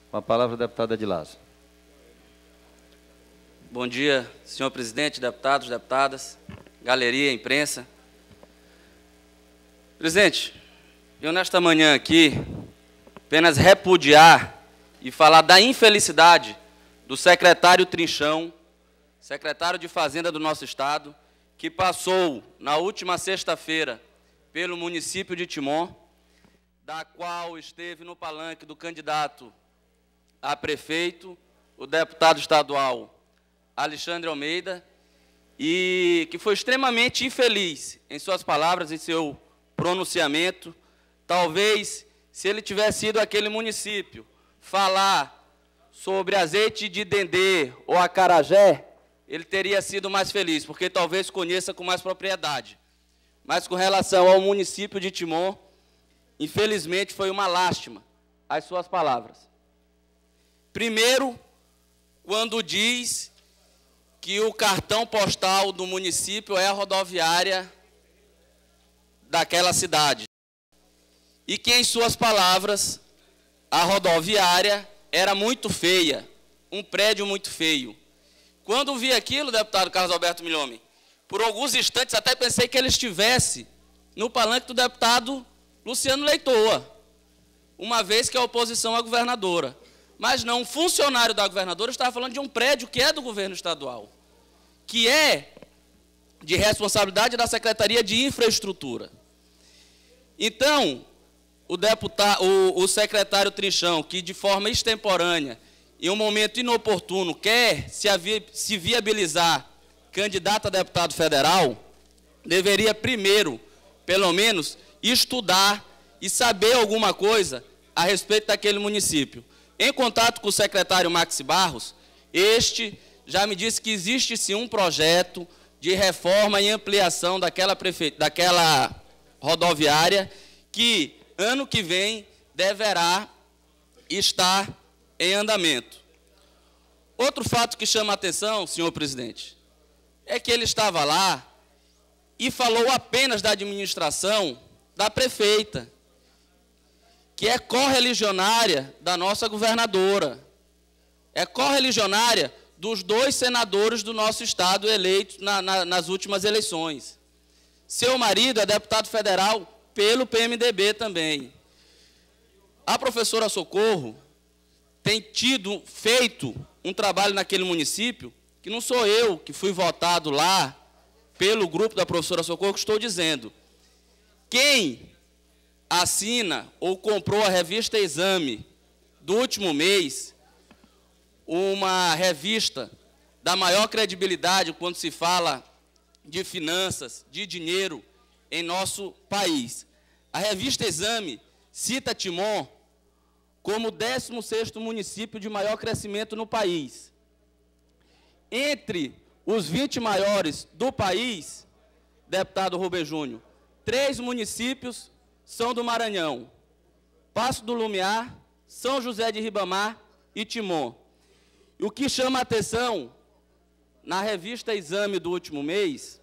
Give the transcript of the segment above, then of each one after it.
Com a palavra, o deputado Edilazo. Bom dia, senhor presidente, deputados, deputadas, galeria, imprensa. Presidente, eu nesta manhã aqui apenas repudiar e falar da infelicidade do secretário Trinchão, secretário de Fazenda do nosso Estado, que passou na última sexta-feira pelo município de Timon, da qual esteve no palanque do candidato a prefeito, o deputado estadual Alexandre Almeida, e que foi extremamente infeliz em suas palavras, em seu pronunciamento. Talvez, se ele tivesse ido àquele município falar sobre azeite de dendê ou acarajé, ele teria sido mais feliz, porque talvez conheça com mais propriedade. Mas com relação ao município de Timon, infelizmente foi uma lástima as suas palavras. Primeiro, quando diz que o cartão postal do município é a rodoviária daquela cidade. E que, em suas palavras, a rodoviária era muito feia, um prédio muito feio. Quando vi aquilo, deputado Carlos Alberto Milhomem, por alguns instantes até pensei que ele estivesse no palanque do deputado Luciano Leitoa, uma vez que é oposição à governadora. Mas não, um funcionário da governadora estava falando de um prédio que é do governo estadual, que é de responsabilidade da Secretaria de Infraestrutura. Então, o secretário Trinchão, que de forma extemporânea, em um momento inoportuno, quer se viabilizar candidato a deputado federal, deveria primeiro, pelo menos, estudar e saber alguma coisa a respeito daquele município. Em contato com o secretário Maxi Barros, este já me disse que existe sim um projeto de reforma e ampliação daquela rodoviária que, ano que vem, deverá estar em andamento. Outro fato que chama a atenção, senhor presidente, é que ele estava lá e falou apenas da administração da prefeita, que é correligionária da nossa governadora, é correligionária dos 2 senadores do nosso estado eleitos nas últimas eleições. Seu marido é deputado federal pelo PMDB também. A professora Socorro tem feito um trabalho naquele município, que não sou eu que fui votado lá pelo grupo da professora Socorro que estou dizendo. Quem assina ou comprou a revista Exame do último mês, uma revista da maior credibilidade quando se fala de finanças, de dinheiro em nosso país. A revista Exame cita Timon como o 16º município de maior crescimento no país. Entre os 20 maiores do país, deputado Rubem Júnior, 3 municípios são do Maranhão: Passo do Lumiar, São José de Ribamar e Timon. E o que chama a atenção na revista Exame do último mês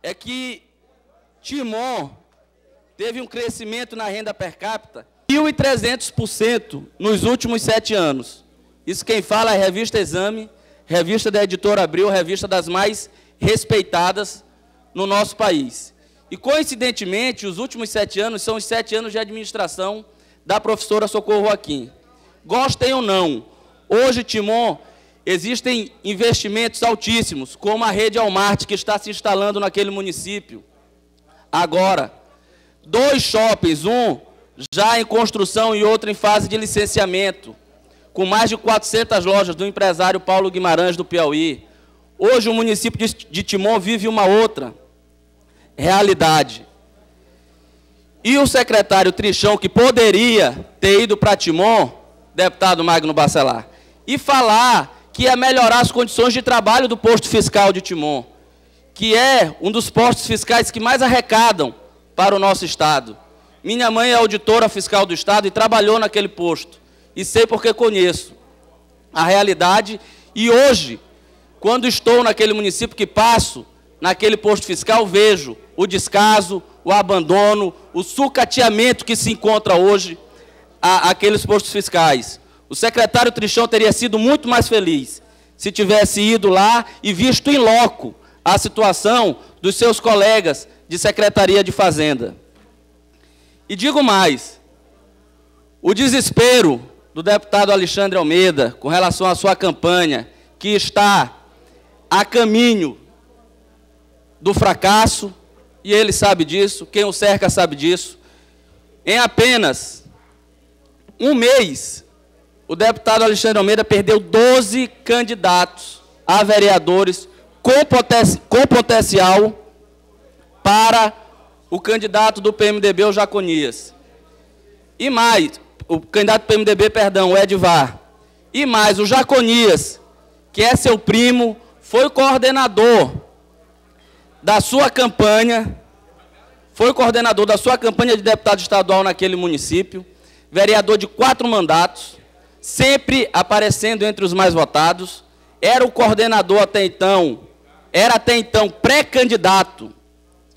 é que Timon teve um crescimento na renda per capita de 1.300% nos últimos 7 anos. Isso quem fala é a revista Exame, revista da Editora Abril, revista das mais respeitadas no nosso país. E, coincidentemente, os últimos 7 anos são os 7 anos de administração da professora Socorro Joaquim. Gostem ou não, hoje, Timon, existem investimentos altíssimos, como a rede Almart, que está se instalando naquele município. Agora, 2 shoppings, um já em construção e outro em fase de licenciamento, com mais de 400 lojas do empresário Paulo Guimarães, do Piauí. Hoje, o município de Timon vive uma outra realidade. E o secretário Trinchão, que poderia ter ido para Timon, deputado Magno Bacelar, e falar que ia melhorar as condições de trabalho do posto fiscal de Timon, que é um dos postos fiscais que mais arrecadam para o nosso estado. Minha mãe é auditora fiscal do estado e trabalhou naquele posto, e sei porque conheço a realidade. E hoje, quando estou naquele município que passo, naquele posto fiscal, vejo o descaso, o abandono, o sucateamento que se encontra hoje aqueles postos fiscais. O secretário Trinchão teria sido muito mais feliz se tivesse ido lá e visto em loco a situação dos seus colegas de Secretaria de Fazenda. E digo mais, o desespero do deputado Alexandre Almeida com relação à sua campanha, que está a caminho do fracasso, e ele sabe disso, quem o cerca sabe disso. Em apenas um mês, o deputado Alexandre Almeida perdeu 12 candidatos a vereadores com potencial para o candidato do PMDB, o Jaconias. E mais, o candidato do PMDB, perdão, o Edvar. E mais, o Jaconias, que é seu primo, foi coordenador da sua campanha, de deputado estadual naquele município, vereador de 4 mandatos, sempre aparecendo entre os mais votados, era o coordenador até então, pré-candidato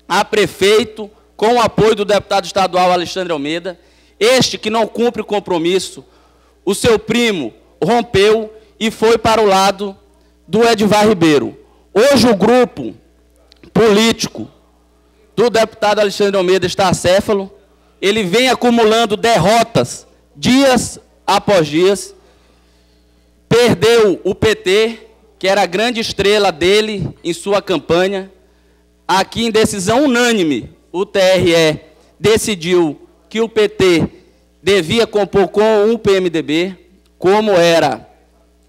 a prefeito, com o apoio do deputado estadual Alexandre Almeida. Este que não cumpre o compromisso, o seu primo rompeu e foi para o lado do Edvar Ribeiro. Hoje o grupo político do deputado Alexandre Almeida está acéfalo, ele vem acumulando derrotas dias após dias, perdeu o PT, que era a grande estrela dele em sua campanha. Aqui, em decisão unânime, o TRE decidiu que o PT devia compor com um PMDB, como era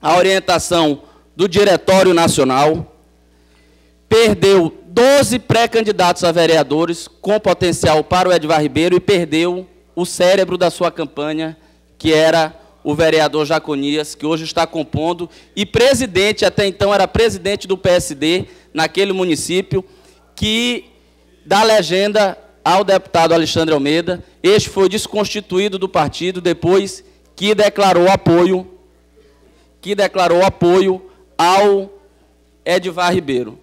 a orientação do Diretório Nacional. Perdeu 12 pré-candidatos a vereadores com potencial para o Edvar Ribeiro e perdeu o cérebro da sua campanha, que era o vereador Jaconias, que hoje está compondo, e presidente, até então era presidente do PSD naquele município, que dá legenda ao deputado Alexandre Almeida. Este foi desconstituído do partido depois que declarou apoio ao Edvar Ribeiro.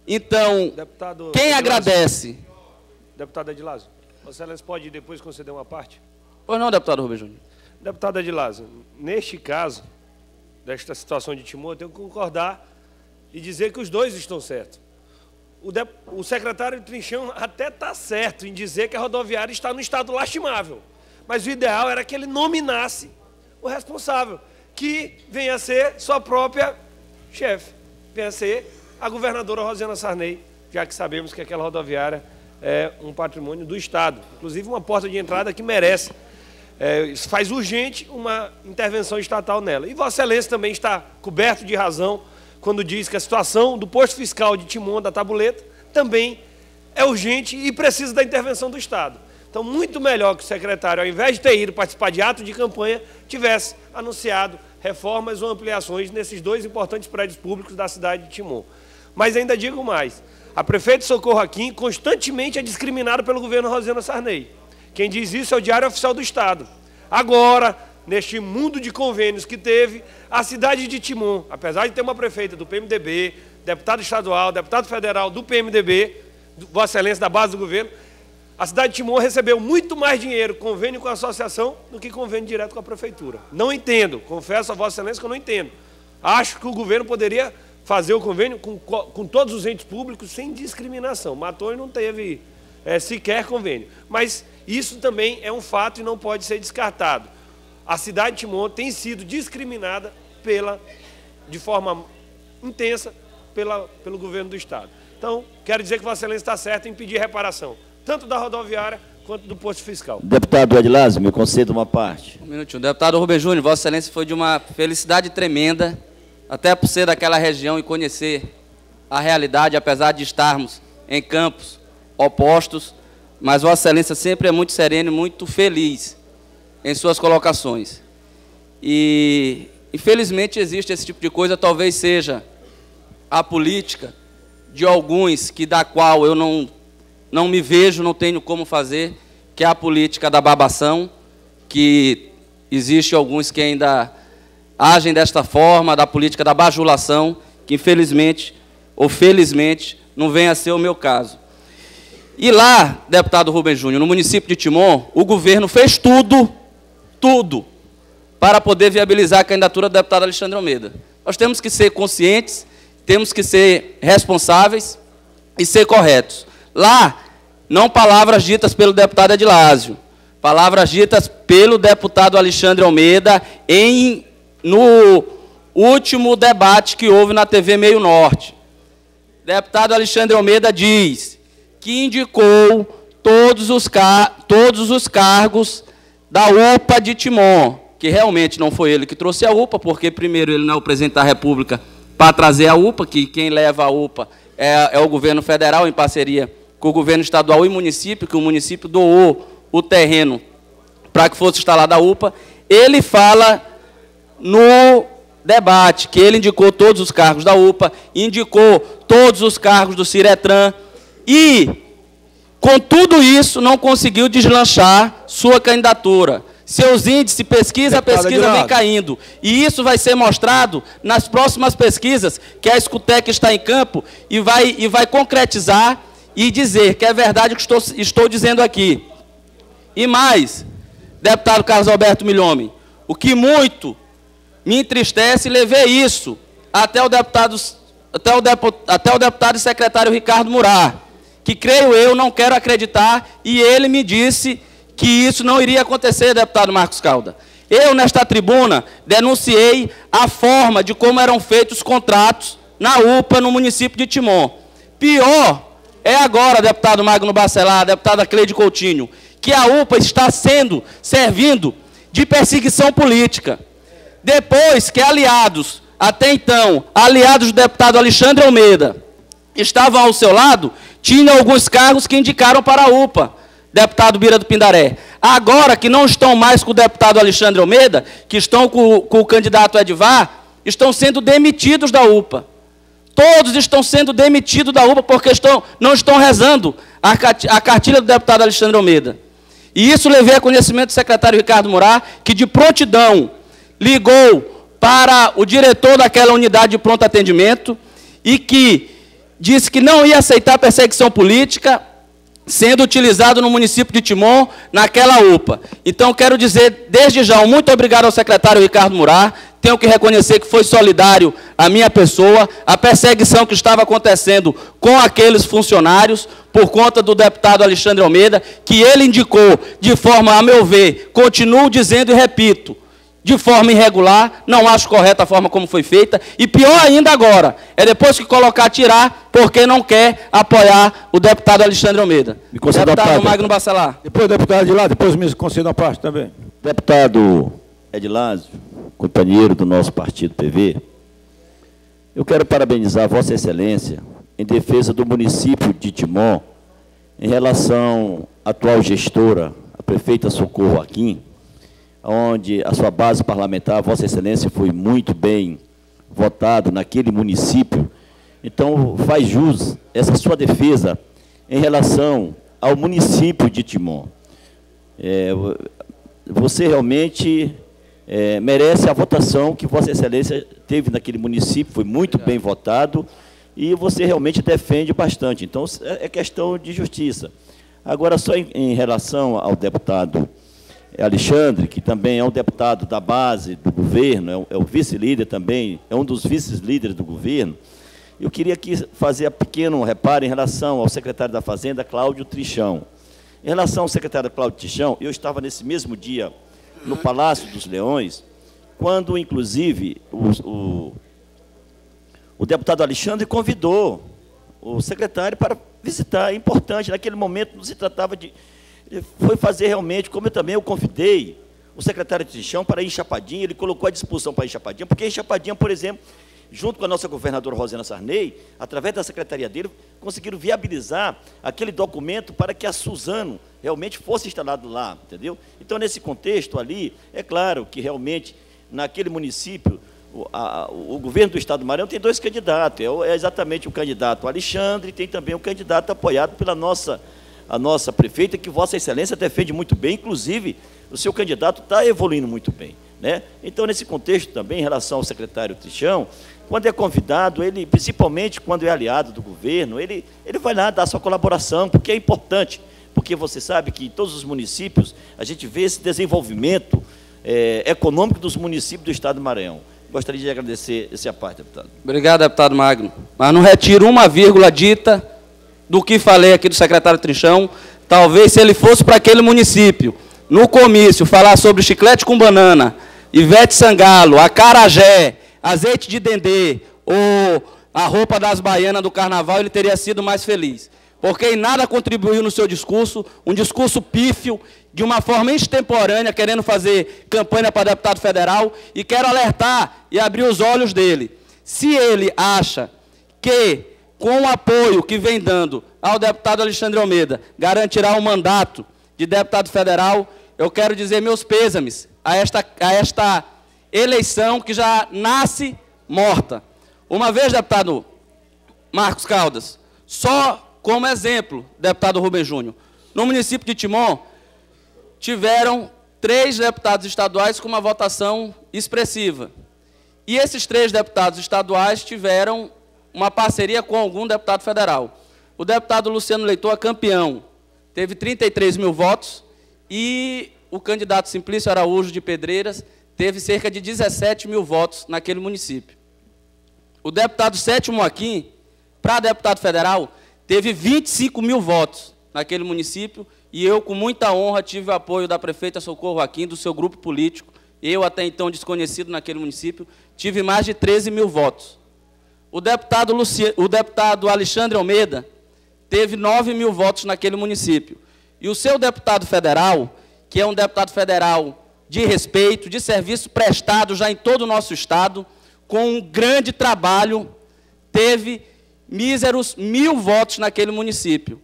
Então, deputado quem Edilásio, agradece... Deputado Edilásio, Vossa Excelência pode depois conceder uma parte? Pois não, deputado Rubem Júnior. Deputado Edilásio, neste caso, desta situação de Timor, eu tenho que concordar e dizer que os dois estão certos. O secretário Trinchão até está certo em dizer que a rodoviária está no estado lastimável, mas o ideal era que ele nominasse o responsável, que venha a ser sua própria chefe, venha a ser a governadora Rosiana Sarney, já que sabemos que aquela rodoviária é um patrimônio do Estado, inclusive uma porta de entrada que merece, faz urgente uma intervenção estatal nela. E Vossa Excelência também está coberto de razão quando diz que a situação do posto fiscal de Timon, da Tabuleta, também é urgente e precisa da intervenção do Estado. Então, muito melhor que o secretário, ao invés de ter ido participar de ato de campanha, tivesse anunciado reformas ou ampliações nesses 2 importantes prédios públicos da cidade de Timon. Mas ainda digo mais, a prefeita Socorro Aquim constantemente é discriminada pelo governo Rosiana Sarney. Quem diz isso é o Diário Oficial do Estado. Agora, neste mundo de convênios que teve, a cidade de Timon, apesar de ter uma prefeita do PMDB, deputado estadual, deputado federal do PMDB, Vossa Excelência da base do governo, a cidade de Timon recebeu muito mais dinheiro, convênio com a associação, do que convênio direto com a prefeitura. Não entendo, confesso a Vossa Excelência que eu não entendo. Acho que o governo poderia fazer o convênio com todos os entes públicos sem discriminação. Matou e não teve sequer convênio. Mas isso também é um fato e não pode ser descartado. A cidade de Timon tem sido discriminada de forma intensa pelo governo do Estado. Então, quero dizer que Vossa Excelência está certa em pedir reparação, tanto da rodoviária quanto do posto fiscal. Deputado Edilásio, me conceda uma parte. Um minutinho. Deputado Rubem Júnior, Vossa Excelência foi de uma felicidade tremenda, até por ser daquela região e conhecer a realidade, apesar de estarmos em campos opostos, mas Vossa Excelência sempre é muito sereno e muito feliz em suas colocações. E, infelizmente, existe esse tipo de coisa, talvez seja a política de alguns, da qual eu não me vejo, não tenho como fazer, que é a política da babação, que existe alguns que ainda agem desta forma, da política da bajulação, que infelizmente ou felizmente não vem a ser o meu caso. E lá, deputado Rubem Júnior, no município de Timon, o governo fez tudo para poder viabilizar a candidatura do deputado Alexandre Almeida. Nós temos que ser conscientes, temos que ser responsáveis e ser corretos. Lá, não palavras ditas pelo deputado Edilásio, palavras ditas pelo deputado Alexandre Almeida no último debate que houve na TV Meio Norte. O deputado Alexandre Almeida diz que indicou todos os cargos da UPA de Timon, que realmente não foi ele que trouxe a UPA, porque, primeiro, ele não é o presidente da República para trazer a UPA, que quem leva a UPA é o governo federal, em parceria com o governo estadual e município, que o município doou o terreno para que fosse instalada a UPA. Ele fala no debate que ele indicou todos os cargos da UPA, indicou todos os cargos do Ciretran e, com tudo isso, não conseguiu deslanchar sua candidatura. Seus índices, pesquisa vem caindo. E isso vai ser mostrado nas próximas pesquisas, que a Escutec está em campo e vai concretizar e dizer que é verdade o que estou dizendo aqui. E mais, deputado Carlos Alberto Milhomem, o que muito me entristece, levei isso até o deputado e secretário Ricardo Murat, que, creio eu, não quero acreditar, e ele me disse que isso não iria acontecer, deputado Marcos Calda. Eu, nesta tribuna, denunciei a forma de como eram feitos os contratos na UPA no município de Timon. Pior é agora, deputado Magno Bacelar, deputada Cleide Coutinho, que a UPA está servindo de perseguição política. Depois que aliados, até então, aliados do deputado Alexandre Almeida, estavam ao seu lado, tinham alguns cargos que indicaram para a UPA, deputado Bira do Pindaré. Agora que não estão mais com o deputado Alexandre Almeida, que estão com o candidato Edvar, estão sendo demitidos da UPA. Todos estão sendo demitidos da UPA porque não estão rezando a cartilha do deputado Alexandre Almeida. E isso levei a conhecimento do secretário Ricardo Murat, que de prontidão ligou para o diretor daquela unidade de pronto atendimento e que disse que não ia aceitar perseguição política sendo utilizado no município de Timon, naquela UPA. Então, quero dizer, desde já, um muito obrigado ao secretário Ricardo Murat. Tenho que reconhecer que foi solidário à minha pessoa, a perseguição que estava acontecendo com aqueles funcionários, por conta do deputado Alexandre Almeida, que ele indicou de forma, a meu ver, continuo dizendo e repito, de forma irregular, não acho correta a forma como foi feita, e pior ainda agora, é depois que colocar, tirar, porque não quer apoiar o deputado Alexandre Almeida. Me conceda a parte. Deputado Magno Bacelar. Depois o deputado de lá, depois me conceda a parte também. Deputado Edilásio, companheiro do nosso partido PV, eu quero parabenizar Vossa Excelência em defesa do município de Timon, em relação à atual gestora, a prefeita Socorro Aquim, onde a sua base parlamentar, Vossa Excelência, foi muito bem votado naquele município. Então, faz jus essa sua defesa em relação ao município de Timon. Você realmente merece a votação que Vossa Excelência teve naquele município, foi muito bem votado, e você realmente defende bastante. Então, é questão de justiça. Agora, só em relação ao deputado Alexandre, que também é um deputado da base do governo, é o vice-líder também, é um dos vice-líderes do governo, eu queria aqui fazer um pequeno reparo em relação ao secretário da Fazenda, Cláudio Trichão. Em relação ao secretário Cláudio Trichão, eu estava nesse mesmo dia no Palácio dos Leões, quando, inclusive, o deputado Alexandre convidou o secretário para visitar. É importante, naquele momento não se tratava de... Foi fazer realmente, como eu também o convidei, o secretário de Trichão para ir em Chapadinha, ele colocou à disposição para ir em Chapadinha, porque em Chapadinha, por exemplo, junto com a nossa governadora Rosana Sarney, através da secretaria dele, conseguiram viabilizar aquele documento para que a Suzano realmente fosse instalado lá, entendeu? Então, nesse contexto ali, é claro que realmente, naquele município, o governo do Estado do Maranhão tem dois candidatos, é exatamente o candidato Alexandre, e tem também o candidato apoiado pela a nossa prefeita, que Vossa Excelência defende muito bem, inclusive o seu candidato está evoluindo muito bem, né? Então, nesse contexto também, em relação ao secretário Trichão, quando é convidado, ele, principalmente quando é aliado do governo, ele vai lá dar sua colaboração, porque é importante, porque você sabe que em todos os municípios a gente vê esse desenvolvimento econômico dos municípios do estado do Maranhão. Gostaria de agradecer essa parte, deputado. Obrigado, deputado Magno. Mas não retiro uma vírgula dita do que falei aqui do secretário Trinchão. Talvez, se ele fosse para aquele município, no comício, falar sobre chiclete com banana, Ivete Sangalo, acarajé, azeite de dendê, ou a roupa das baianas do carnaval, ele teria sido mais feliz. Porque em nada contribuiu no seu discurso, um discurso pífio, de uma forma extemporânea, querendo fazer campanha para deputado federal, e quero alertar e abrir os olhos dele. Se ele acha que, com o apoio que vem dando ao deputado Alexandre Almeida, garantirá o mandato de deputado federal, eu quero dizer meus pêsames a esta eleição que já nasce morta. Uma vez, deputado Marcos Caldas, só como exemplo, deputado Rubem Júnior, no município de Timon, tiveram 3 deputados estaduais com uma votação expressiva. E esses 3 deputados estaduais tiveram uma parceria com algum deputado federal. O deputado Luciano Leitor, campeão, teve 33 mil votos, e o candidato Simplício Araújo de Pedreiras teve cerca de 17 mil votos naquele município. O deputado Sétimo Aquim, para deputado federal, teve 25 mil votos naquele município, e eu, com muita honra, tive o apoio da prefeita Socorro Aquim, do seu grupo político, eu, até então desconhecido naquele município, tive mais de 13 mil votos. O deputado Alexandre Almeida teve 9 mil votos naquele município. E o seu deputado federal, que é um deputado federal de respeito, de serviço prestado já em todo o nosso estado, com um grande trabalho, teve míseros 1000 votos naquele município.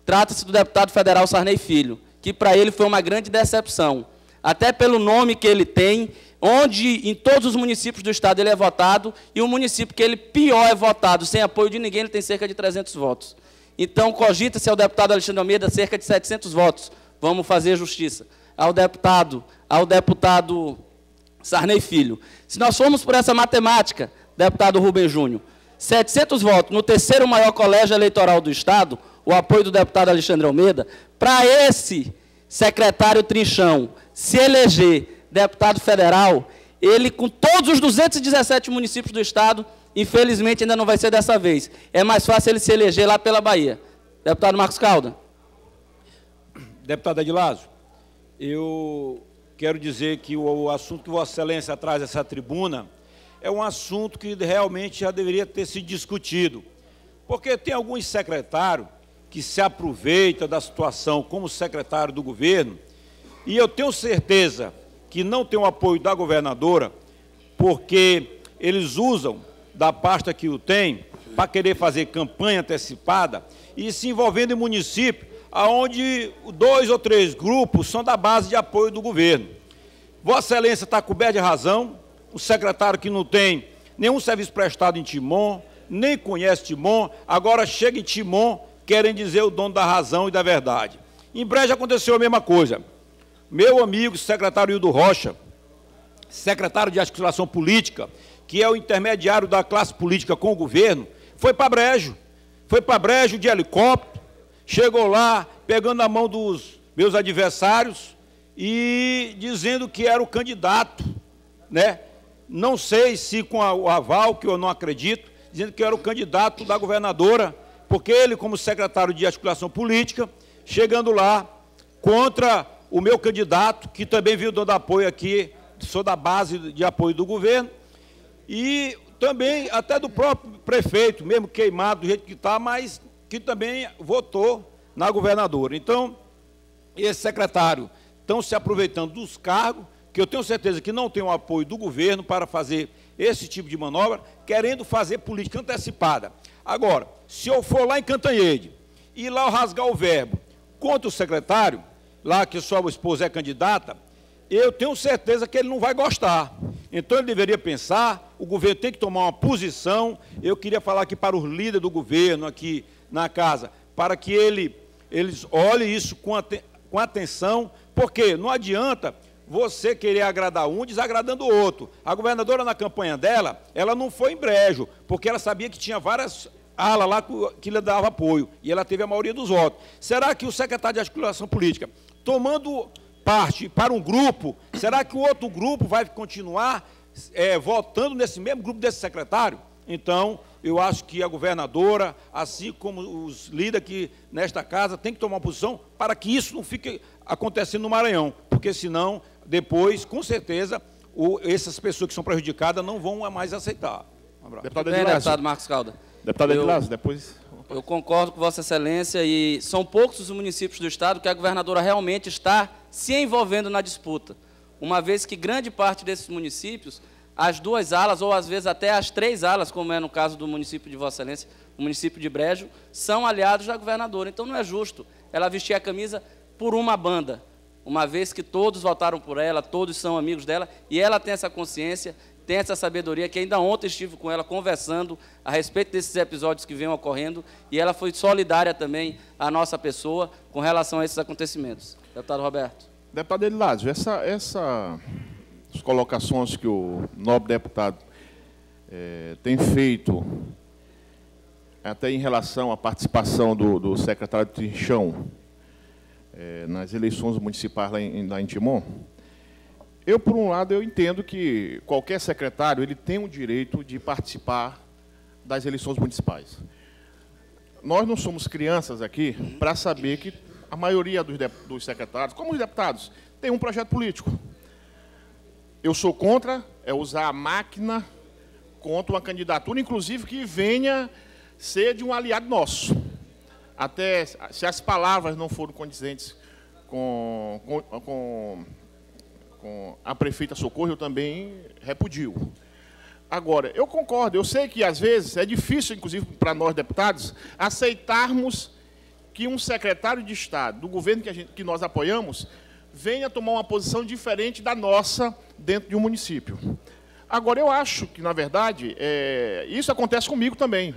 Trata-se do deputado federal Sarney Filho, que para ele foi uma grande decepção, até pelo nome que ele tem, onde em todos os municípios do estado ele é votado, e o município que ele pior é votado, sem apoio de ninguém, ele tem cerca de 300 votos. Então, cogita-se ao deputado Alexandre Almeida cerca de 700 votos. Vamos fazer justiça. Ao deputado Sarney Filho. Se nós formos por essa matemática, deputado Rubem Júnior, 700 votos no 3º maior colégio eleitoral do estado, o apoio do deputado Alexandre Almeida, para esse secretário Trinchão se eleger deputado federal, ele, com todos os 217 municípios do estado, infelizmente ainda não vai ser dessa vez. É mais fácil ele se eleger lá pela Bahia. Deputado Marcos Caldas. Deputado Adilásio, eu quero dizer que o assunto que Vossa Excelência traz essa tribuna é um assunto que realmente já deveria ter sido discutido. Porque tem alguns secretários que se aproveitam da situação como secretário do governo, e eu tenho certeza que não tem o apoio da governadora, porque eles usam da pasta que o tem para querer fazer campanha antecipada e se envolvendo em município onde 2 ou 3 grupos são da base de apoio do governo. Vossa Excelência está coberto de razão, o secretário que não tem nenhum serviço prestado em Timon, nem conhece Timon, agora chega em Timon, querem dizer o dono da razão e da verdade. Em breve aconteceu a mesma coisa. Meu amigo secretário Hildo Rocha, secretário de articulação política, que é o intermediário da classe política com o governo, foi para Brejo de helicóptero, chegou lá, pegando a mão dos meus adversários e dizendo que era o candidato, né? Não sei se com o aval, que eu não acredito, dizendo que era o candidato da governadora, porque ele, como secretário de articulação política, chegando lá contra o meu candidato, que também viu dando apoio aqui, sou da base de apoio do governo, e também até do próprio prefeito, mesmo queimado do jeito que está, mas que também votou na governadora. Então, esse secretário estão se aproveitando dos cargos, que eu tenho certeza que não tem o apoio do governo para fazer esse tipo de manobra, querendo fazer política antecipada. Agora, se eu for lá em Cantanhede, e lá eu rasgar o verbo contra o secretário, lá que sua esposa é candidata, eu tenho certeza que ele não vai gostar. Então ele deveria pensar, o governo tem que tomar uma posição. Eu queria falar aqui para os líderes do governo, aqui na casa, para que eles olhem isso com atenção, porque não adianta você querer agradar um desagradando o outro. A governadora, na campanha dela, ela não foi em brejo, porque ela sabia que tinha várias alas lá que lhe dava apoio, e ela teve a maioria dos votos. Será que o secretário de articulação política, tomando parte para um grupo, será que o outro grupo vai continuar votando nesse mesmo grupo desse secretário? Então, eu acho que a governadora, assim como os líderes aqui nesta casa, tem que tomar uma posição para que isso não fique acontecendo no Maranhão, porque senão, depois, com certeza, essas pessoas que são prejudicadas não vão mais aceitar. Um abraço. Deputado Marcos Calda. Deputado Edilácio, depois... Eu concordo com Vossa Excelência e são poucos os municípios do Estado que a governadora realmente está se envolvendo na disputa, uma vez que grande parte desses municípios, as duas alas, ou às vezes até as três alas, como é no caso do município de Vossa Excelência, o município de Brejo, são aliados da governadora. Então não é justo ela vestir a camisa por uma banda, uma vez que todos votaram por ela, todos são amigos dela, e ela tem essa consciência, tem essa sabedoria, que ainda ontem estive com ela conversando a respeito desses episódios que vêm ocorrendo, e ela foi solidária também à nossa pessoa com relação a esses acontecimentos. Deputado Roberto. Deputado Edilácio, essas colocações que o nobre deputado tem feito, até em relação à participação do secretário de Trinchão nas eleições municipais lá em Timon, eu, por um lado, eu entendo que qualquer secretário ele tem o direito de participar das eleições municipais. Nós não somos crianças aqui para saber que a maioria dos secretários, como os deputados, tem um projeto político. Eu sou contra usar a máquina contra uma candidatura, inclusive, que venha ser de um aliado nosso. Até se as palavras não foram condizentes com a prefeita Socorro, eu também repudio. Agora, eu concordo, eu sei que às vezes é difícil, inclusive para nós deputados, aceitarmos que um secretário de Estado do governo que nós apoiamos venha tomar uma posição diferente da nossa dentro de um município. Agora, eu acho que, na verdade, isso acontece comigo também.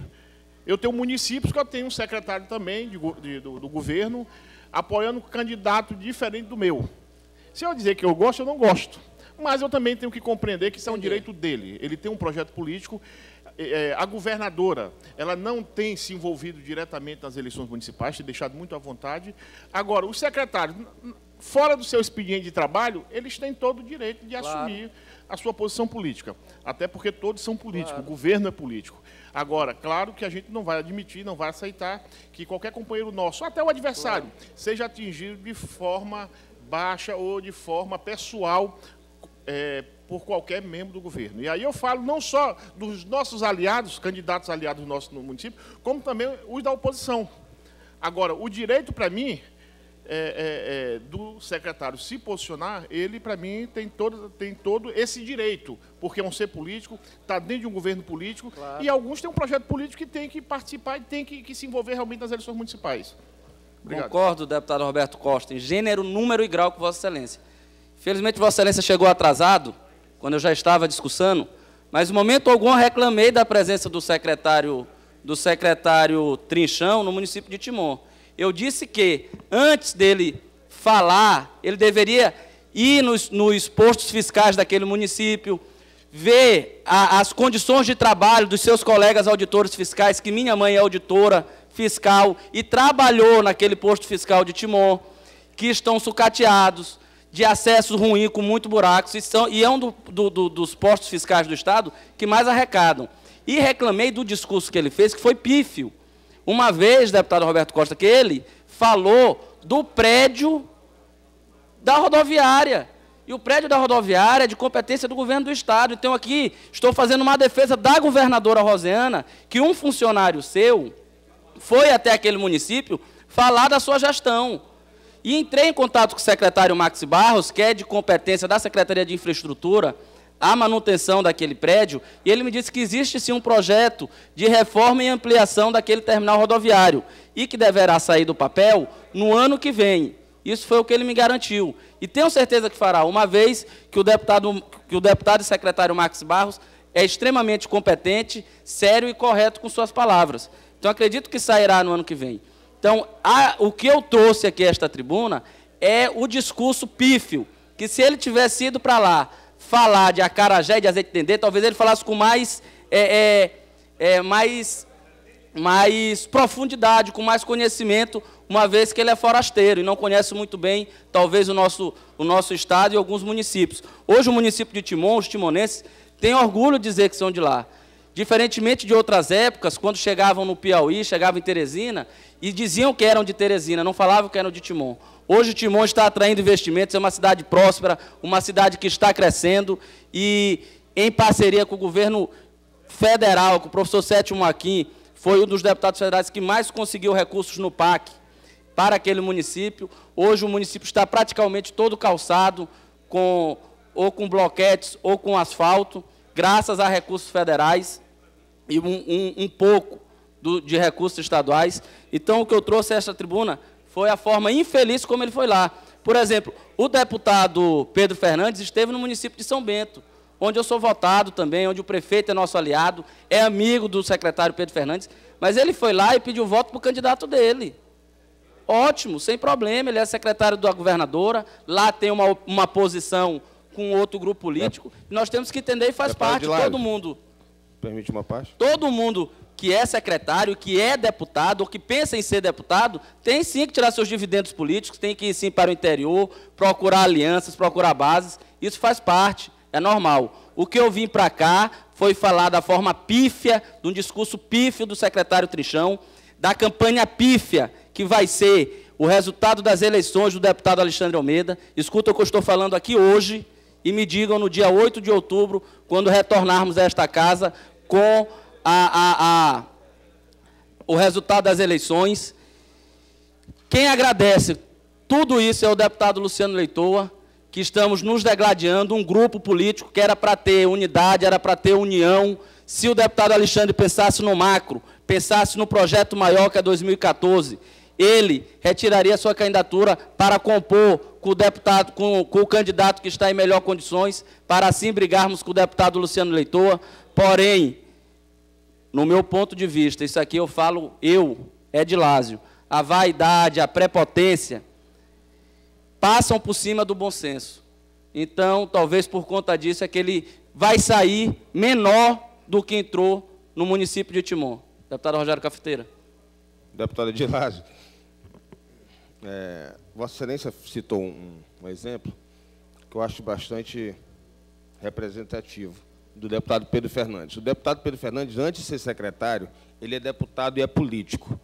Eu tenho municípios que eu tenho um secretário também do governo apoiando um candidato diferente do meu. Se eu dizer que eu gosto, eu não gosto. Mas eu também tenho que compreender que isso é um direito dele. Ele tem um projeto político. A governadora, ela não tem se envolvido diretamente nas eleições municipais, tem deixado muito à vontade. Agora, os secretários, fora do seu expediente de trabalho, eles têm todo o direito de assumir a sua posição política. Até porque todos são políticos, o governo é político. Agora, claro que a gente não vai admitir, não vai aceitar que qualquer companheiro nosso, até o adversário, seja atingido de forma baixa ou de forma pessoal por qualquer membro do governo. E aí eu falo não só dos nossos aliados, candidatos aliados nossos no município, como também os da oposição. Agora, o direito, para mim, do secretário se posicionar, ele, para mim, tem todo esse direito, porque é um ser político, está dentro de um governo político, e alguns têm um projeto político que tem que participar e tem que se envolver realmente nas eleições municipais. Obrigado. Concordo, deputado Roberto Costa, em gênero, número e grau com Vossa Excelência. Infelizmente, Vossa Excelência chegou atrasado, quando eu já estava discussando, mas em momento algum eu reclamei da presença do secretário Trinchão no município de Timon. Eu disse que, antes dele falar, ele deveria ir nos postos fiscais daquele município, ver as condições de trabalho dos seus colegas auditores fiscais, que minha mãe é auditora fiscal e trabalhou naquele posto fiscal de Timon, que estão sucateados, de acesso ruim, com muito buracos, e é um dos postos fiscais do Estado que mais arrecadam. E reclamei do discurso que ele fez, que foi pífio. Uma vez, deputado Roberto Costa, que ele falou do prédio da rodoviária. E o prédio da rodoviária é de competência do governo do Estado. Então, aqui, estou fazendo uma defesa da governadora Rosiana, que um funcionário seu foi até aquele município falar da sua gestão. E entrei em contato com o secretário Maxi Barros, que é de competência da Secretaria de Infraestrutura, a manutenção daquele prédio, e ele me disse que existe sim um projeto de reforma e ampliação daquele terminal rodoviário, e que deverá sair do papel no ano que vem. Isso foi o que ele me garantiu. E tenho certeza que fará, uma vez que o deputado e secretário Maxi Barros é extremamente competente, sério e correto com suas palavras. Então, acredito que sairá no ano que vem. Então, o que eu trouxe aqui a esta tribuna é o discurso pífio, que se ele tivesse ido para lá falar de acarajé e de azeite de dendê, talvez ele falasse com mais mais profundidade, com mais conhecimento, uma vez que ele é forasteiro e não conhece muito bem, talvez, o nosso estado e alguns municípios. Hoje, o município de Timon, os timonenses, têm orgulho de dizer que são de lá. Diferentemente de outras épocas, quando chegavam no Piauí, chegavam em Teresina, e diziam que eram de Teresina, não falavam que eram de Timon. Hoje, Timon está atraindo investimentos, é uma cidade próspera, uma cidade que está crescendo, e em parceria com o governo federal, com o professor Sétimo Aquim, foi um dos deputados federais que mais conseguiu recursos no PAC para aquele município. Hoje o município está praticamente todo calçado, ou com bloquetes ou com asfalto, graças a recursos federais e um pouco de recursos estaduais. Então, o que eu trouxe a esta tribuna foi a forma infeliz como ele foi lá. Por exemplo, o deputado Pedro Fernandes esteve no município de São Bento, onde eu sou votado também, onde o prefeito é nosso aliado, é amigo do secretário Pedro Fernandes, mas ele foi lá e pediu voto para o candidato dele. Ótimo, sem problema, ele é secretário da governadora, lá tem uma posição com outro grupo político, nós temos que entender e faz parte, todo mundo. Permite uma parte? Todo mundo que é secretário, que é deputado, ou que pensa em ser deputado, tem sim que tirar seus dividendos políticos, tem que ir sim para o interior, procurar alianças, procurar bases, isso faz parte. É normal. O que eu vim para cá foi falar da forma pífia, de um discurso pífio do secretário Trinchão, da campanha pífia, que vai ser o resultado das eleições do deputado Alexandre Almeida. Escuta o que eu estou falando aqui hoje e me digam no dia 8 de outubro, quando retornarmos a esta casa com o resultado das eleições. Quem agradece tudo isso é o deputado Luciano Leitoa, que estamos nos degladiando, um grupo político que era para ter unidade, era para ter união. Se o deputado Alexandre pensasse no macro, pensasse no projeto maior que é 2014, ele retiraria sua candidatura para compor com o deputado, com o candidato que está em melhores condições, para assim brigarmos com o deputado Luciano Leitoa. Porém, no meu ponto de vista, isso aqui eu falo, Edilásio, a vaidade, a prepotência, passam por cima do bom senso. Então, talvez por conta disso, é que ele vai sair menor do que entrou no município de Timon. Deputado Rogério Cafeteira. Deputado Edilásio, Vossa Excelência citou um exemplo que eu acho bastante representativo, do deputado Pedro Fernandes. O deputado Pedro Fernandes, antes de ser secretário, ele é deputado e é político.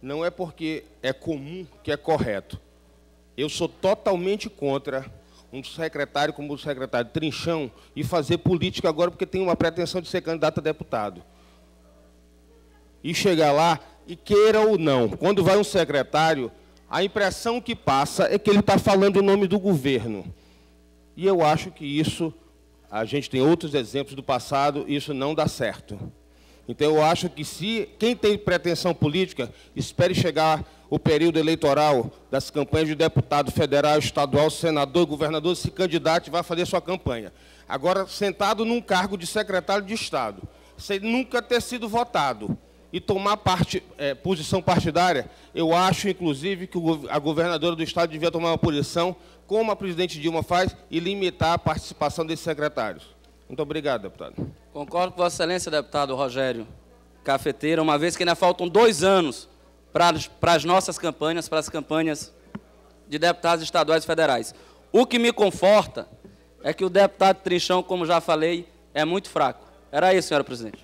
Não é porque é comum que é correto. Eu sou totalmente contra um secretário como o secretário Trinchão e fazer política agora porque tem uma pretensão de ser candidato a deputado. E chegar lá, e queira ou não, quando vai um secretário, a impressão que passa é que ele está falando em nome do governo. E eu acho que isso, a gente tem outros exemplos do passado, isso não dá certo. Então, eu acho que se quem tem pretensão política, espere chegar o período eleitoral das campanhas de deputado federal, estadual, senador, governador, se candidate, vai fazer sua campanha. Agora, sentado num cargo de secretário de Estado, sem nunca ter sido votado e tomar posição partidária, eu acho, inclusive, que a governadora do Estado devia tomar uma posição, como a presidente Dilma faz, e limitar a participação desses secretários. Muito obrigado, deputado. Concordo com Vossa Excelência, deputado Rogério Cafeteira, uma vez que ainda faltam 2 anos para as nossas campanhas, para as campanhas de deputados estaduais e federais. O que me conforta é que o deputado Trinchão, como já falei, é muito fraco. Era isso, senhora presidente.